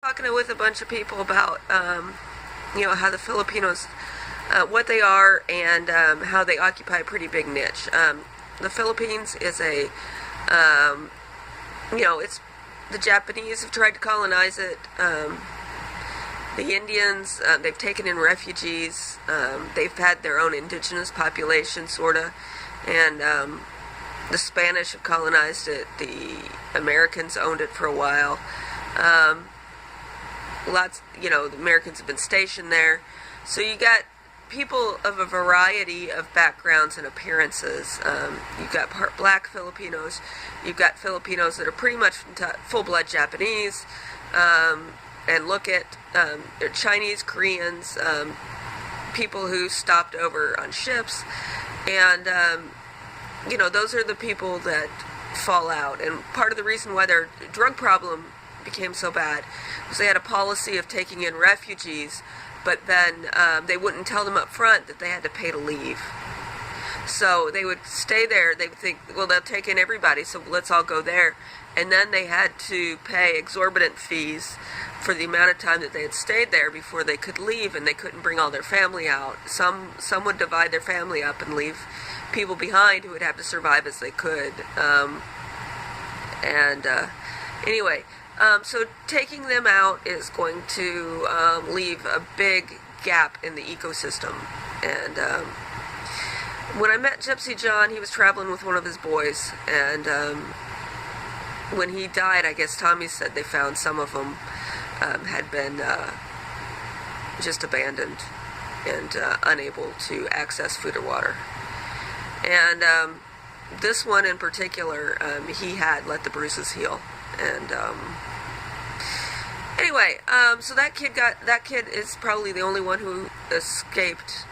Talking with a bunch of people about, how the Filipinos, what they are, and how they occupy a pretty big niche. The Philippines is it's the Japanese have tried to colonize it. The Indians, they've taken in refugees. They've had their own indigenous population, sorta, and the Spanish have colonized it. The Americans owned it for a while. The Americans have been stationed there. So you got people of a variety of backgrounds and appearances. You've got part black Filipinos. You've got Filipinos that are pretty much full-blood Japanese. And look at, they're Chinese, Koreans, people who stopped over on ships. And, those are the people that fall out. And part of the reason why their drug problem became so bad was they had a policy of taking in refugees, but then they wouldn't tell them up front that they had to pay to leave. So they would stay there. They would think, well, they'll take in everybody, so let's all go there. And then they had to pay exorbitant fees for the amount of time that they had stayed there before they could leave, and they couldn't bring all their family out. Some would divide their family up and leave people behind who would have to survive as they could. Anyway, so taking them out is going to leave a big gap in the ecosystem. And when I met Gypsy John, he was traveling with one of his boys, and when he died, I guess Tommy said they found some of them had been just abandoned and unable to access food or water. And this one in particular, he had let the bruises heal. And anyway, so that kid is probably the only one who escaped,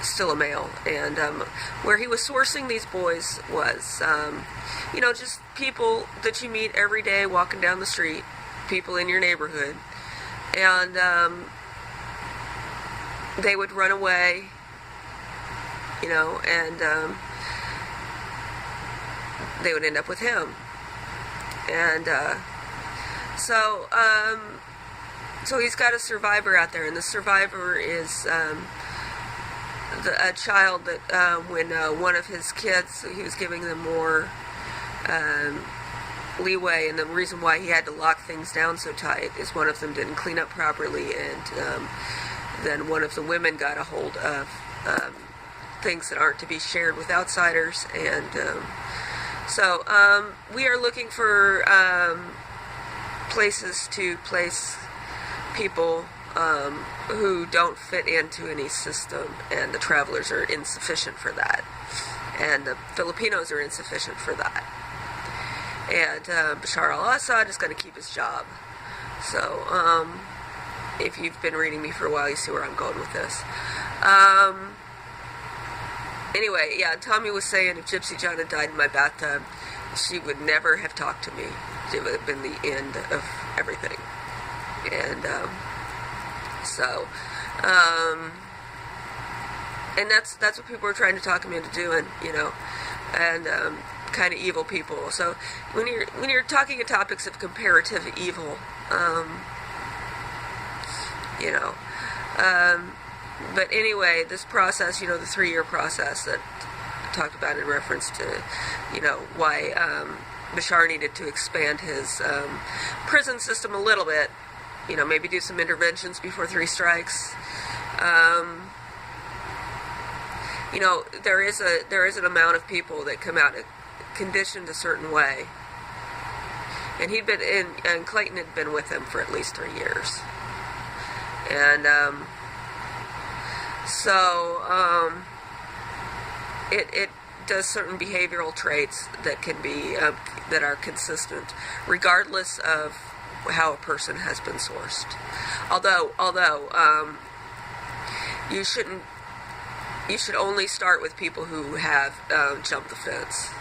still a male. And where he was sourcing these boys was, just people that you meet every day walking down the street, people in your neighborhood. And they would run away, and they would end up with him. And so he's got a survivor out there, and the survivor is a child that when one of his kids, he was giving them more leeway, and the reason why he had to lock things down so tight is one of them didn't clean up properly, and then one of the women got a hold of things that aren't to be shared with outsiders. And so we are looking for places to place people who don't fit into any system, and the travelers are insufficient for that, and the Filipinos are insufficient for that. And Bashar al-Assad is going to keep his job. So if you've been reading me for a while, you see where I'm going with this. Anyway, yeah, Tommy was saying if Gypsy John had died in my bathtub, she would never have talked to me. It would have been the end of everything. And and that's what people were trying to talk me into doing, and kind of evil people. So when you're talking in topics of comparative evil, but anyway, this process, the 3-year process that I talked about in reference to, why Bashar needed to expand his prison system a little bit, maybe do some interventions before 3 strikes. There is an amount of people that come out conditioned a certain way, and and Clayton had been with him for at least 3 years, and it does certain behavioral traits that can be that are consistent, regardless of how a person has been sourced. Although you should only start with people who have jumped the fence.